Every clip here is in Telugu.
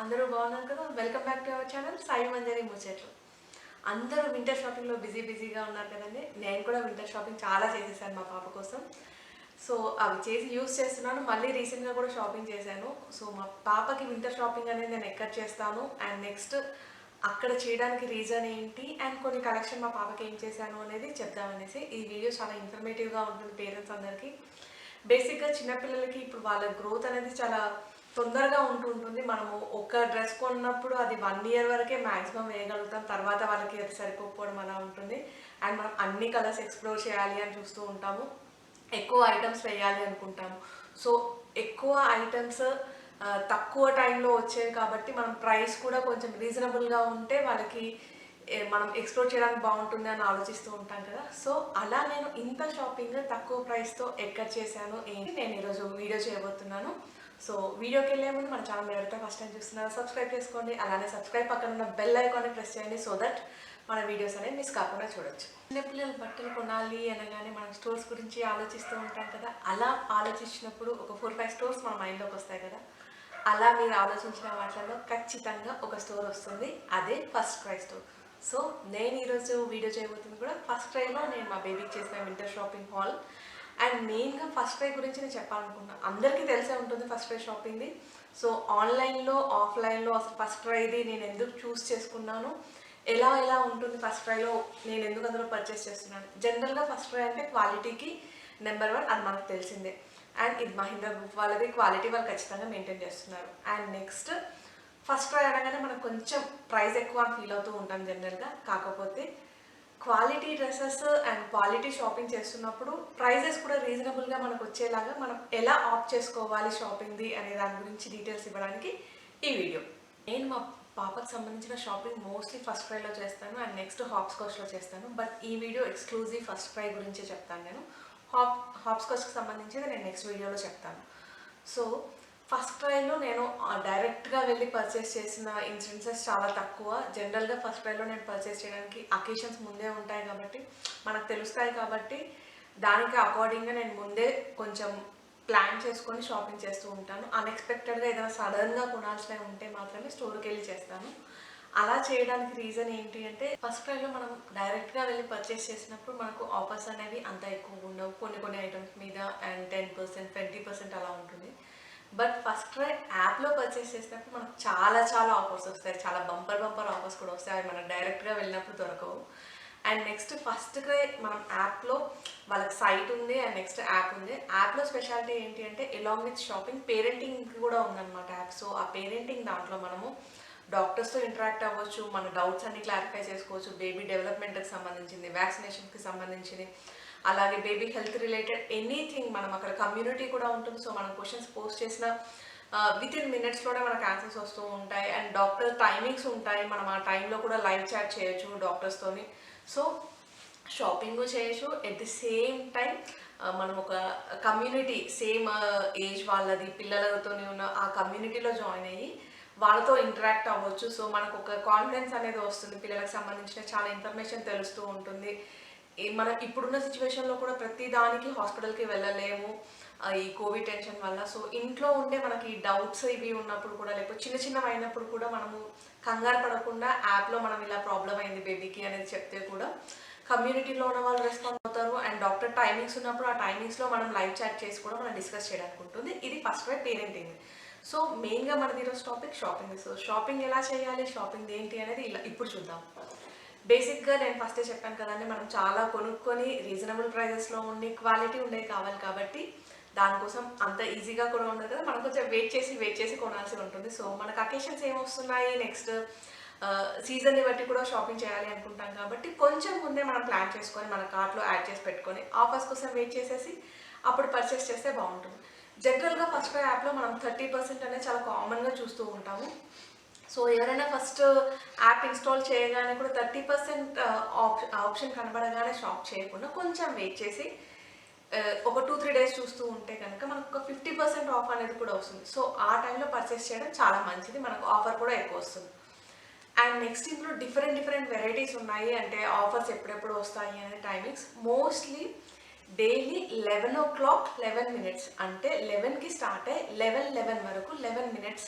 అందరూ బాగున్నారు కదా. Welcome back to our channel Sai Manjari ముచ్చట్లు. అందరూ వింటర్ షాపింగ్లో బిజీగా ఉన్నారు కదండి. నేను కూడా వింటర్ షాపింగ్ చాలా చేసేసాను మా పాప కోసం. సో అవి చేసి యూస్ చేస్తున్నాను. మళ్ళీ రీసెంట్గా కూడా షాపింగ్ చేశాను. సో మా పాపకి వింటర్ షాపింగ్ అనేది నేను ఎక్కడ చేస్తాను అండ్ నెక్స్ట్ అక్కడ చేయడానికి రీజన్ ఏంటి అండ్ కొన్ని కలెక్షన్ మా పాపకి ఏం చేశాను అనేది చెప్దామనేసి ఈ వీడియో చాలా ఇన్ఫర్మేటివ్గా ఉంటుంది పేరెంట్స్ అందరికీ. బేసిక్గా చిన్నపిల్లలకి ఇప్పుడు వాళ్ళ గ్రోత్ అనేది చాలా తొందరగా ఉంటుంది. మనము ఒక డ్రెస్ కొన్నప్పుడు అది 1 ఇయర్ వరకే మ్యాక్సిమం వేయగలుగుతాం. తర్వాత వాళ్ళకి అది సరిపోకపోవడం అలా ఉంటుంది. అండ్ మనం అన్ని కలర్స్ ఎక్స్ప్లోర్ చేయాలి అని చూస్తూ ఉంటాము. ఎక్కువ ఐటమ్స్ వేయాలి అనుకుంటాము. సో ఎక్కువ ఐటమ్స్ తక్కువ టైంలో వచ్చేవి కాబట్టి మనం ప్రైస్ కూడా కొంచెం రీజనబుల్గా ఉంటే వాళ్ళకి మనం ఎక్స్ప్లోర్ చేయడానికి బాగుంటుంది అని ఆలోచిస్తూ ఉంటాం కదా. సో అలా నేను ఇంత షాపింగ్ తక్కువ ప్రైస్తో ఎక్కడ చేశాను ఏంటి నేను ఈరోజు వీడియో చేయబోతున్నాను. సో వీడియోకి వెళ్ళే ముందు మన ఛానల్ ఎవరైతే ఫస్ట్ టైం చూస్తున్నారో సబ్స్క్రైబ్ చేసుకోండి. అలానే సబ్స్క్రైబ్ పక్కన ఉన్న బెల్ ఐకాన్ని ప్రెస్ చేయండి సో దట్ మన వీడియోస్ అనేవి మిస్ కాకుండా చూడొచ్చు. చిన్నపిల్లలు బట్టలు కొనాలి అనగానే మనం స్టోర్స్ గురించి ఆలోచిస్తూ ఉంటాం కదా. అలా ఆలోచించినప్పుడు ఒక 4-5 స్టోర్స్ మన మైండ్లోకి వస్తాయి కదా. అలా మీరు ఆలోచించిన వాటిలో ఖచ్చితంగా ఒక స్టోర్ వస్తుంది. అదే ఫస్ట్ క్రై స్టోర్. సో నేను ఈరోజు వీడియో చేయబోతుంది కూడా ఫస్ట్ క్రైలో నేను మా బేబీకి చేసిన వింటర్ షాపింగ్ హాల్. అండ్ మెయిన్గా ఫస్ట్ క్రై గురించి నేను చెప్పాలనుకున్నాను. అందరికీ తెలిసే ఉంటుంది ఫస్ట్ క్రై షాపింగ్ది. సో ఆన్లైన్లో ఆఫ్లైన్లో అసలు ఫస్ట్ క్రైది నేను ఎందుకు చూస్ చేసుకున్నాను, ఎలా ఉంటుంది ఫస్ట్ క్రైలో, నేను ఎందుకు అందులో పర్చేస్ చేస్తున్నాను. జనరల్గా ఫస్ట్ క్రై అంటే క్వాలిటీకి నెంబర్ 1, అది మనకు తెలిసిందే. అండ్ ఇది మహీంద్రా గ్రూప్ వాళ్ళది, క్వాలిటీ వాళ్ళు ఖచ్చితంగా మెయింటైన్ చేస్తున్నారు. అండ్ నెక్స్ట్ ఫస్ట్ క్రై అనగానే మనకు కొంచెం ప్రైస్ ఎక్కువ అని ఫీల్ అవుతూ ఉంటాం జనరల్గా. కాకపోతే quality dresses and quality shopping చేస్తున్నప్పుడు ప్రైజెస్ కూడా రీజనబుల్గా మనకు వచ్చేలాగా మనం ఎలా ఆప్ట్ చేసుకోవాలి షాపింగ్ది అనే దాని గురించి డీటెయిల్స్ ఇవ్వడానికి ఈ వీడియో. నేను మా పాపకు సంబంధించిన షాపింగ్ మోస్ట్లీ ఫస్ట్ క్రైలో చేస్తాను అండ్ నెక్స్ట్ హాప్స్కాచ్లో చేస్తాను. బట్ ఈ వీడియో ఎక్స్క్లూజివ్ ఫస్ట్ క్రై గురించే చెప్తాను. నేను హాప్స్కాచ్కి సంబంధించి నేను నెక్స్ట్ వీడియోలో చెప్తాను. సో ఫస్ట్ క్రైలో నేను డైరెక్ట్గా వెళ్ళి పర్చేస్ చేసిన ఇన్సిడెన్సెస్ చాలా తక్కువ. జనరల్గా ఫస్ట్ క్రైలో నేను పర్చేస్ చేయడానికి అకేషన్స్ ముందే ఉంటాయి కాబట్టి మనకు తెలుస్తాయి కాబట్టి దానికి అకార్డింగ్గా నేను ముందే కొంచెం ప్లాన్ చేసుకొని షాపింగ్ చేస్తూ ఉంటాను. అన్ఎక్స్పెక్టెడ్గా ఏదైనా సడన్గా కొనాల్సినవి ఉంటే మాత్రమే స్టోర్కి వెళ్ళి చేస్తాను. అలా చేయడానికి రీజన్ ఏంటి అంటే ఫస్ట్ క్రైలో మనం డైరెక్ట్గా వెళ్ళి పర్చేస్ చేసినప్పుడు మనకు ఆఫర్స్ అనేవి అంత ఎక్కువ ఉండవు. కొన్ని ఐటమ్స్ మీద అండ్ 10%, 20% అలా ఉంటుంది. బట్ ఫస్ట్ క్రై యాప్లో పర్చేస్ చేసినప్పుడు మనకు చాలా ఆఫర్స్ వస్తాయి. చాలా బంపర్ ఆఫర్స్ కూడా వస్తాయి. అవి మనకు డైరెక్ట్గా వెళ్ళినప్పుడు దొరకవు. అండ్ నెక్స్ట్ ఫస్ట్ క్రై మనం యాప్లో వాళ్ళకి సైట్ ఉంది అండ్ నెక్స్ట్ యాప్ ఉంది. యాప్లో స్పెషాలిటీ ఏంటి అంటే ఎలాంగ్ విత్ షాపింగ్ పేరెంటింగ్ కూడా ఉందన్నమాట యాప్. సో ఆ పేరెంటింగ్ దాంట్లో మనము డాక్టర్స్తో ఇంటరాక్ట్ అవ్వచ్చు, మన డౌట్స్ అన్ని క్లారిఫై చేసుకోవచ్చు. బేబీ డెవలప్మెంట్కి సంబంధించింది, వ్యాక్సినేషన్కి సంబంధించింది, అలాగే బేబీ హెల్త్ రిలేటెడ్ ఎనీథింగ్. మనం అక్కడ కమ్యూనిటీ కూడా ఉంటుంది. సో మనం క్వశ్చన్స్ పోస్ట్ చేసిన వితిన్ మినిట్స్లోనే మనకు ఆన్సర్స్ వస్తూ ఉంటాయి. అండ్ డాక్టర్ టైమింగ్స్ ఉంటాయి. మనం ఆ టైంలో కూడా లైవ్ చాట్ చేయొచ్చు డాక్టర్స్తోని. సో షాపింగ్ చేయొచ్చు. ఎట్ ది సేమ్ టైం మనం ఒక కమ్యూనిటీ సేమ్ ఏజ్ వాళ్ళది పిల్లలతో ఉన్న ఆ కమ్యూనిటీలో జాయిన్ అయ్యి వాళ్ళతో ఇంటరాక్ట్ అవ్వచ్చు. సో మనకు ఒక కాన్ఫిడెన్స్ అనేది వస్తుంది. పిల్లలకు సంబంధించిన చాలా ఇన్ఫర్మేషన్ తెలుస్తూ ఉంటుంది. మనం ఇప్పుడున్న సిచ్యువేషన్లో కూడా ప్రతి దానికి హాస్పిటల్కి వెళ్ళలేము ఈ కోవిడ్ టెన్షన్ వల్ల. సో ఇంట్లో ఉండే మనకి డౌట్స్ ఇవి ఉన్నప్పుడు కూడా లేకపోతే చిన్నవి అయినప్పుడు కూడా మనము కంగారు పడకుండా యాప్లో మనం ఇలా ప్రాబ్లం అయింది బేబీకి అనేది చెప్తే కూడా కమ్యూనిటీలో ఉన్న వాళ్ళు రెస్పాండ్ అవుతారు. అండ్ డాక్టర్ టైమింగ్స్ ఉన్నప్పుడు ఆ టైమింగ్స్లో మనం లైవ్ చాట్ చేసి కూడా మనం డిస్కస్ చేయడానికి ఉంటుంది. ఇది ఫస్ట్ క్రై పేరెంటింగ్. సో మెయిన్గా మనది ఈరోజు టాపిక్ షాపింగ్. సో షాపింగ్ ఎలా చేయాలి, షాపింగ్ ఏంటి అనేది ఇలా ఇప్పుడు చూద్దాం. బేసిక్గా నేను ఫస్టే చెప్పాను కదండి, మనం చాలా కొనుక్కొని రీజనబుల్ ప్రైజెస్లో ఉండి క్వాలిటీ ఉండేవి కావాలి కాబట్టి దానికోసం అంత ఈజీగా కూడా ఉండదు కదా. మనం కొంచెం వెయిట్ చేసి కొనాల్సి ఉంటుంది. సో మనకు అకేషన్స్ ఏమొస్తున్నాయి, నెక్స్ట్ సీజన్ని బట్టి కూడా షాపింగ్ చేయాలి అనుకుంటాం కాబట్టి కొంచెం ముందే మనం ప్లాన్ చేసుకొని మన కార్ట్లో యాడ్ చేసి పెట్టుకొని ఆఫర్స్ కోసం వెయిట్ చేసేసి అప్పుడు పర్చేస్ చేస్తే బాగుంటుంది. జనరల్గా ఫస్ట్ క్రై యాప్లో మనం 30% అనేది చాలా కామన్గా చూస్తూ ఉంటాము. సో ఎవరైనా ఫస్ట్ యాప్ ఇన్స్టాల్ చేయగానే కూడా 30% ఆప్షన్ కనబడగానే షాప్ చేయకుండా కొంచెం వెయిట్ చేసి ఒక 2-3 డేస్ చూస్తూ ఉంటే కనుక మనకు ఒక 50% ఆఫ్ అనేది కూడా వస్తుంది. సో ఆ టైంలో పర్చేస్ చేయడం చాలా మంచిది. మనకు ఆఫర్ కూడా ఎక్కువ వస్తుంది. అండ్ నెక్స్ట్ ఇందులో డిఫరెంట్ వెరైటీస్ ఉన్నాయి. అంటే ఆఫర్స్ ఎప్పుడెప్పుడు వస్తాయి అనే timings mostly daily 11 o'clock 11 minutes అంటే 11కి స్టార్ట్ అయ్యి 11 వరకు 11 minutes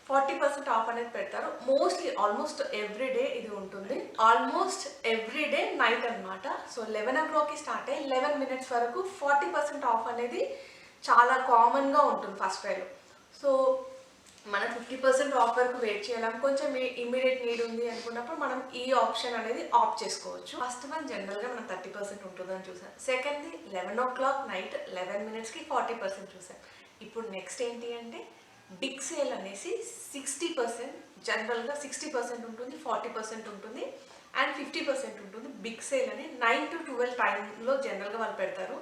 40% ఆఫ్ అనేది పెడతారు. మోస్ట్లీ ఆల్మోస్ట్ ఎవ్రీ డే ఇది ఉంటుంది. ఆల్మోస్ట్ ఎవ్రీ డే నైట్ అనమాట. సో 11 o'clockకి స్టార్ట్ అయ్యి 11 minutes వరకు 40% ఆఫ్ అనేది చాలా కామన్గా ఉంటుంది ఫస్ట్ క్రైలో. సో మనం 50% ఆఫ్ వరకు వెయిట్ చేయలేం, కొంచెం ఇమీడియట్ నీడ్ ఉంది అనుకున్నప్పుడు మనం ఈ ఆప్షన్ అనేది ఆఫ్ చేసుకోవచ్చు. ఫస్ట్ వన్ జనరల్గా మనం 30% ఉంటుందని చూసాం. సెకండ్ది 11 o'clock నైట్ 11 minutesకి 40% చూసాం. ఇప్పుడు నెక్స్ట్ ఏంటి అంటే బిగ్ సేల్ అనేసి 60%, జనరల్గా 60% ఉంటుంది, 40% ఉంటుంది అండ్ 50% ఉంటుంది. బిగ్ సేల్ అని 9 to 12 టైంలో జనరల్గా వాళ్ళు పెడతారు.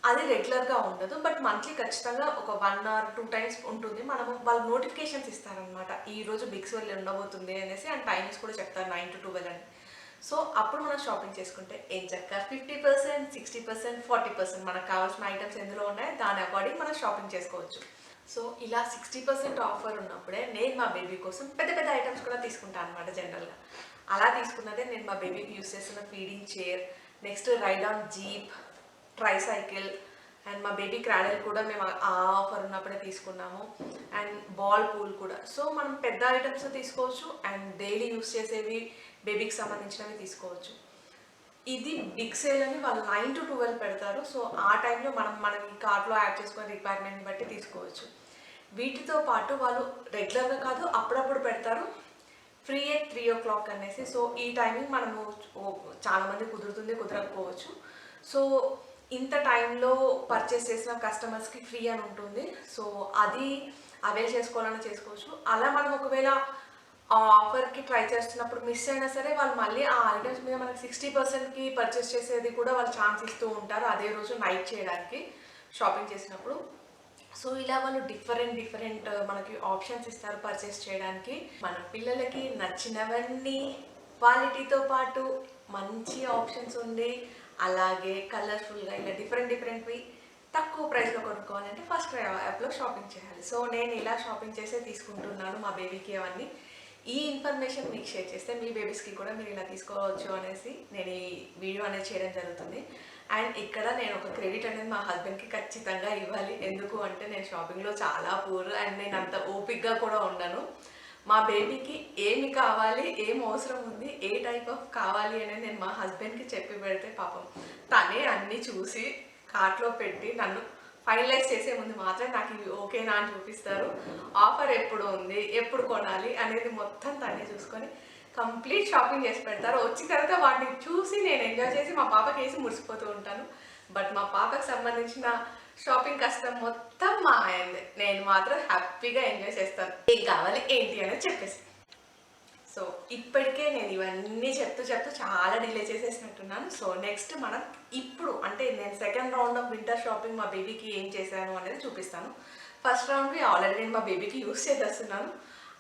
అది రెగ్యులర్గా ఉండదు, బట్ మంత్లీ ఖచ్చితంగా ఒక 1 or 2 times ఉంటుంది. మనము వాళ్ళు నోటిఫికేషన్స్ ఇస్తారనమాట, ఈరోజు బిగ్ సేల్ ఉండబోతుంది అనేసి, అండ్ టైమ్స్ కూడా చెప్తారు 9 to 12 అని. సో అప్పుడు మనం షాపింగ్ చేసుకుంటే ఏం చక్కగా 50%, 60%, 40% మనకు కావాల్సిన ఐటమ్స్ ఎందులో ఉన్నాయో దాని అకార్డింగ్ మనం షాపింగ్ చేసుకోవచ్చు. సో ఇలా 60% ఆఫర్ ఉన్నప్పుడే నేను మా బేబీ కోసం పెద్ద పెద్ద ఐటమ్స్ కూడా తీసుకుంటాను అనమాట. జనరల్గా అలా తీసుకున్నదే నేను మా బేబీకి యూస్ చేస్తున్న feeding chair, next ride on jeep, tricycle and మా బేబీ క్రాడల్ కూడా మేము ఆ ఆఫర్ ఉన్నప్పుడే తీసుకున్నాము, అండ్ బాల్ పూల్ కూడా. సో మనం పెద్ద ఐటమ్స్ తీసుకోవచ్చు అండ్ డైలీ యూస్ చేసేవి బేబీకి సంబంధించినవి తీసుకోవచ్చు. ఇది బిగ్ సేల్ అని వాళ్ళు 9 to 12 పెడతారు. సో ఆ టైంలో మనం ఈ కార్ట్లో యాడ్ చేసుకునే రిక్వైర్మెంట్ని బట్టి తీసుకోవచ్చు. వీటితో పాటు వాళ్ళు రెగ్యులర్గా కాదు అప్పుడప్పుడు పెడతారు ఫ్రీ ఎట్ 3 o'clock అనేసి. సో ఈ టైమింగ్ మనము చాలామంది కుదురుతుంది, కుదరకపోవచ్చు. సో ఇంత టైంలో పర్చేస్ చేసిన కస్టమర్స్కి ఫ్రీ అని ఉంటుంది. సో అది అవైల్ చేసుకోవాలని చేసుకోవచ్చు. అలా మనం ఒకవేళ ఆ ఆఫర్కి ట్రై చేస్తున్నప్పుడు మిస్ అయినా సరే వాళ్ళు మళ్ళీ ఆ ఐటమ్స్ మీద మనకి 60%కి పర్చేస్ చేసేది కూడా వాళ్ళు ఛాన్స్ ఇస్తూ ఉంటారు అదే రోజు నైట్ చేయడానికి షాపింగ్ చేసినప్పుడు. సో ఇలా వాళ్ళు డిఫరెంట్ మనకి ఆప్షన్స్ ఇస్తారు పర్చేస్ చేయడానికి. మన పిల్లలకి నచ్చినవన్నీ క్వాలిటీతో పాటు మంచి ఆప్షన్స్ ఉండి అలాగే కలర్ఫుల్గా ఇలా డిఫరెంట్వి తక్కువ ప్రైస్లో కొనుక్కోవాలంటే ఫస్ట్ క్రై యాప్లో షాపింగ్ చేయాలి. సో నేను ఇలా షాపింగ్ చేసే తీసుకుంటున్నాను మా బేబీకి అవన్నీ. ఈ ఇన్ఫర్మేషన్ మీకు షేర్ చేస్తే మీ బేబీస్కి కూడా మీరు ఇలా తీసుకోవచ్చు అనేసి నేను ఈ వీడియో అనేది చేయడం జరుగుతుంది. అండ్ ఇక్కడ నేను ఒక క్రెడిట్ అనేది మా హస్బెండ్కి ఖచ్చితంగా ఇవ్వాలి. ఎందుకు అంటే నేను షాపింగ్లో చాలా పూర్ అండ్ నేను అంత ఓపిక్గా కూడా ఉండను. మా బేబీకి ఏమి కావాలి, ఏం అవసరం ఉంది, ఏ టైప్ ఆఫ్ కావాలి అనేది నేను మా హస్బెండ్కి చెప్పి పెడితే పాపం తనే అన్నీ చూసి కార్ట్లో పెట్టి నన్ను ఫైనలైజ్ చేసే ముందు మాత్రం నాకు ఇవి ఓకేనా అని చూపిస్తారు. ఆఫర్ ఎప్పుడు ఉంది, ఎప్పుడు కొనాలి అనేది మొత్తం తనే చూసుకొని కంప్లీట్ షాపింగ్ చేసి పెడతారు. వచ్చిన తర్వాత వాటిని చూసి నేను ఎంజాయ్ చేసి మా పాపకి వేసి మురిసిపోతూ ఉంటాను. బట్ మా పాపకు సంబంధించిన షాపింగ్ కష్టం మొత్తం మా ఆయనదే. నేను మాత్రం హ్యాపీగా ఎంజాయ్ చేస్తాను, ఏం కావాలి ఏంటి అనేది చెప్పేసి. సో ఇప్పటికే నేను ఇవన్నీ చెప్తూ చాలా డిలే చేసేసినట్టున్నాను. సో నెక్స్ట్ మనం ఇప్పుడు అంటే నేను second round of winter shopping మా బేబీకి ఏం చేశాను అనేది చూపిస్తాను. ఫస్ట్ రౌండ్వి ఆల్రెడీ నేను మా బేబీకి యూస్ చేసేస్తున్నాను,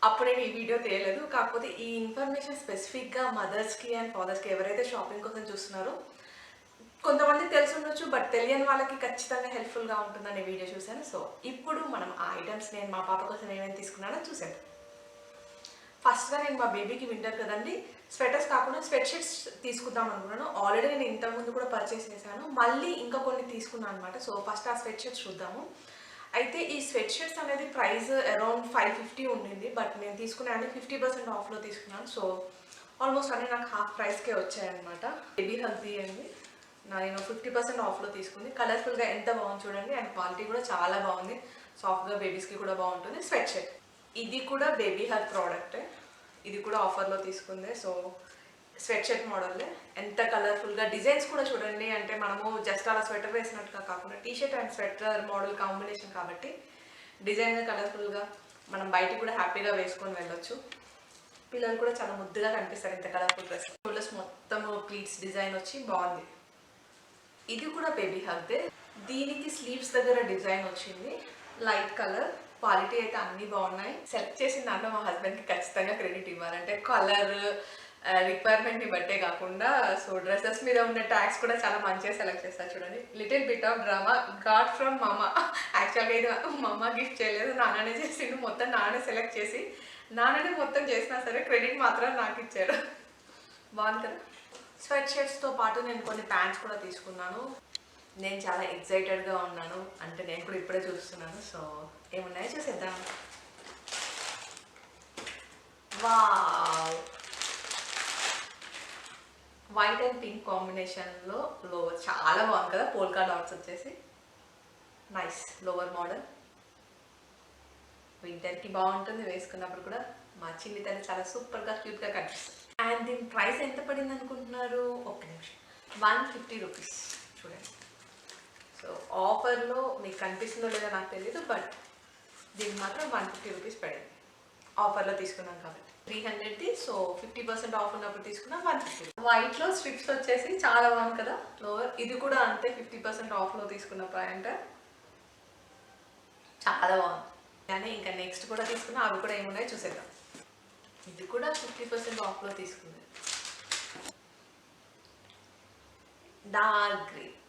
అప్పుడు నేను ఈ వీడియో తీయలేదు. కాకపోతే ఈ ఇన్ఫర్మేషన్ స్పెసిఫిక్గా మదర్స్కి అండ్ ఫాదర్స్కి ఎవరైతే షాపింగ్ కోసం చూస్తున్నారో కొంతమంది తెలిసి ఉండొచ్చు, బట్ తెలియని వాళ్ళకి ఖచ్చితంగా హెల్ప్ఫుల్గా ఉంటుందని వీడియో చూశాను. సో ఇప్పుడు మనం ఆ ఐటమ్స్ నేను మా పాప కోసం ఏమేమి తీసుకున్నానో చూసాను. ఫస్ట్గా నేను మా బేబీకి వింటర్ కదండి, స్వెటర్స్ కాకుండా స్వెట్ షర్ట్స్ తీసుకుందాం అనుకున్నాను. ఆల్రెడీ నేను ఇంతకుముందు కూడా పర్చేస్ చేశాను, మళ్ళీ ఇంకా కొన్ని తీసుకున్నాను అనమాట. సో ఫస్ట్ ఆ స్వెట్ షర్ట్స్ చూద్దాము. అయితే ఈ స్వెట్ షర్ట్స్ అనేది ప్రైస్ అరౌండ్ 550 ఉండింది, బట్ నేను తీసుకున్నాను 50% ఆఫ్లో తీసుకున్నాను. సో ఆల్మోస్ట్ అన్నీ నాకు హాఫ్ ప్రైస్కే వచ్చాయన్నమాట. బేబీ హెల్తీ అండి, నేను 50% ఆఫ్లో తీసుకుంది. కలర్ఫుల్గా ఎంత బాగుంది చూడండి, అండ్ క్వాలిటీ కూడా చాలా బాగుంది, సాఫ్ట్గా బేబీస్కి కూడా బాగుంటుంది. స్వెట్ షర్ట్ ఇది కూడా బేబీ హెల్త్ ప్రోడక్టే, ఇది కూడా ఆఫర్లో తీసుకుంది. సో స్వెట్ షర్ట్ మోడల్లే, ఎంత కలర్ఫుల్గా డిజైన్స్ కూడా చూడండి. అంటే మనము జస్ట్ అలా స్వెటర్ వేసినట్టుగా కాకుండా t-shirt and sweater model combination కాబట్టి డిజైన్గా కలర్ఫుల్గా మనం బయటికి కూడా హ్యాపీగా వేసుకొని వెళ్ళొచ్చు. పిల్లలు కూడా చాలా ముద్దుగా కనిపిస్తారు ఇంత కలర్ఫుల్ డ్రెస్. షోల్డర్స్ మొత్తం ప్లీట్స్ డిజైన్ వచ్చి బాగుంది. ఇది కూడా బేబీ హెల్తే, దీనికి స్లీవ్స్ దగ్గర డిజైన్ వచ్చింది, లైట్ కలర్, క్వాలిటీ అయితే అన్నీ బాగున్నాయి. సెలెక్ట్ చేసిన దాంట్లో మా హస్బెండ్కి ఖచ్చితంగా క్రెడిట్ ఇవ్వాలంటే కలర్ రిక్వైర్మెంట్ని బట్టే కాకుండా సో డ్రెస్సెస్ మీద ఉన్న ట్యాగ్స్ కూడా చాలా మంచిగా సెలెక్ట్ చేస్తారు చూడండి. Little bit of drama got from మమ్మ. యాక్చువల్గా ఇది మమ్మ గిఫ్ట్ చేయలేదు, నాన్ననే చేసిండు. మొత్తం నాన్నే సెలెక్ట్ చేసి నాన్ననే మొత్తం చేసినా సరే క్రెడిట్ మాత్రం నాకు ఇచ్చాడు. బాగుంది కదా. స్వెట్ షర్ట్స్తో పాటు నేను కొన్ని ప్యాంట్స్ కూడా తీసుకున్నాను. నేను చాలా ఎక్సైటెడ్గా ఉన్నాను, అంటే నేను కూడా ఇప్పుడే చూస్తున్నాను. సో ఏమున్నాయో చూసేద్దాం. వావ్! వైట్ అండ్ పింక్ కాంబినేషన్లో లోవర్ చాలా బాగుంది కదా, పోల్కా డాట్స్ వచ్చేసి. Nice lower model. వింటర్కి బాగుంటుంది, వేసుకున్నప్పుడు కూడా మా చిన్ని తల్లి చాలా సూపర్గా క్యూట్గా కనిపిస్తుంది. అండ్ దీని ప్రైస్ ఎంత పడింది అనుకుంటున్నారు? ఒక్క నిమిషం. 150 రూపీస్. చూడండి. సో ఆఫర్లో మీకు కనిపిస్తుందో లేదో నాకు తెలియదు, బట్ దీనికి మాత్రం 150 రూపీస్ పడింది. ఆఫర్లో తీసుకున్నాం కాబట్టి 300ది. సో 50% ఆఫ్ ఉన్నప్పుడు తీసుకున్నాం 150. వైట్లో స్ట్రిప్స్ వచ్చేసి చాలా బాగుంది కదా లోవర్. ఇది కూడా అంతే, 50% ఆఫ్లో తీసుకున్న ప్యాంట్. చాలా బాగుంది. కానీ ఇంకా నెక్స్ట్ కూడా తీసుకున్నా, అవి కూడా ఏమున్నాయో చూసేద్దాం. ఇది కూడా 50% ఆఫ్లో తీసుకుంది. డార్క్ గ్రీన్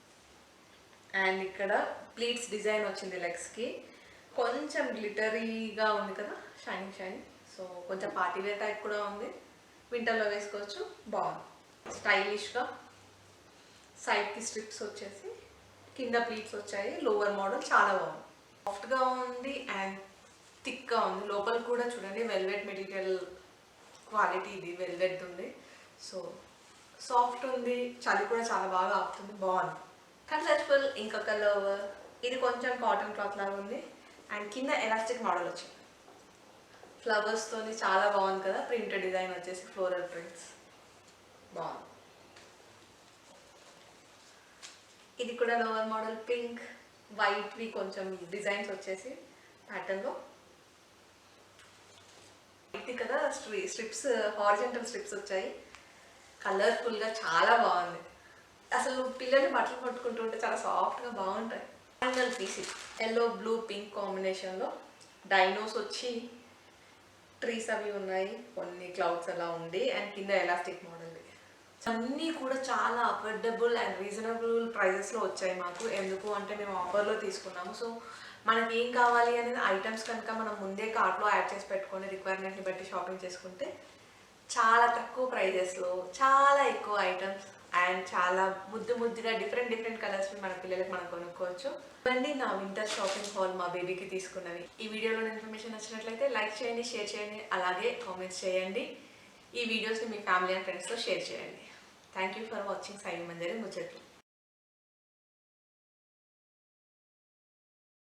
అండ్ ఇక్కడ ప్లీట్స్ డిజైన్ వచ్చింది లెగ్స్కి. కొంచెం గ్లిటరీగా ఉంది కదా, షైనింగ్ షైనింగ్. సో కొంచెం పార్టీ వేర్ టైప్ కూడా ఉంది, వింటర్లో వేసుకోవచ్చు. బాగుంది, స్టైలిష్గా. సైడ్కి స్ట్రిప్స్ వచ్చేసి కింద ప్లీట్స్ వచ్చాయి. లోవర్ మోడల్ చాలా బాగుంది, సాఫ్ట్గా ఉంది అండ్ థిక్గా ఉంది. లోపల కూడా చూడండి వెల్వెట్ మెటీరియల్ క్వాలిటీ, ఇది వెల్వెట్ ఉంది. సో సాఫ్ట్ ఉంది, చలి కూడా చాలా బాగా ఆపుతుంది. బాగుంది. కలర్ఫుల్. ఇంకొక లోవర్, ఇది కొంచెం కాటన్ క్లాత్ లాగా ఉంది అండ్ కింద ఎలాస్టిక్ మోడల్ వచ్చింది ఫ్లవర్స్తో. చాలా బాగుంది కదా, ప్రింటెడ్ డిజైన్ వచ్చేసి ఫ్లోరల్ ప్రింట్స్. బాగుంది. ఇది కూడా లోవర్ మోడల్, పింక్ వైట్వి కొంచెం డిజైన్స్ వచ్చేసి ప్యాటర్న్లో. ఇది కదా స్ట్రిప్స్, హారిజంటల్ స్ట్రిప్స్ వచ్చాయి. కలర్ఫుల్గా చాలా బాగుంది. అసలు పిల్లలు బట్టలు పట్టుకుంటుంటే చాలా సాఫ్ట్గా బాగుంటాయి. Final piece yellow blue pink కాంబినేషన్లో డైనోస్ వచ్చి ట్రీస్ అవి ఉన్నాయి, కొన్ని క్లౌడ్స్ అలా ఉంది అండ్ కింద ఎలాస్టిక్ మోడల్. అన్నీ కూడా చాలా అఫోర్డబుల్ అండ్ రీజనబుల్ ప్రైజెస్లో వచ్చాయి మాకు. ఎందుకు అంటే మేము ఆఫర్లో తీసుకున్నాము. సో మనకి ఏం కావాలి అనేది ఐటమ్స్ కనుక మనం ముందే కార్ట్లో యాడ్ చేసి పెట్టుకొని రిక్వైర్మెంట్ని బట్టి షాపింగ్ చేసుకుంటే చాలా తక్కువ ప్రైజెస్లో చాలా ఎక్కువ ఐటమ్స్ అండ్ చాలా ముద్దుగా డిఫరెంట్ కలర్స్ మన పిల్లలకి మనం కొనుక్కోవచ్చు. ఇవన్నీ నా వింటర్ షాపింగ్ హాల్ మా బేబీకి తీసుకున్నవి. ఈ వీడియోలో ఇన్ఫర్మేషన్ నచ్చినట్లయితే లైక్ చేయండి, షేర్ చేయండి, అలాగే కామెంట్స్ చేయండి. ఈ వీడియోస్ని మీ ఫ్యామిలీ అండ్ ఫ్రెండ్స్తో షేర్ చేయండి. Thank you for watching Sai Manjari ముచ్చట్లు.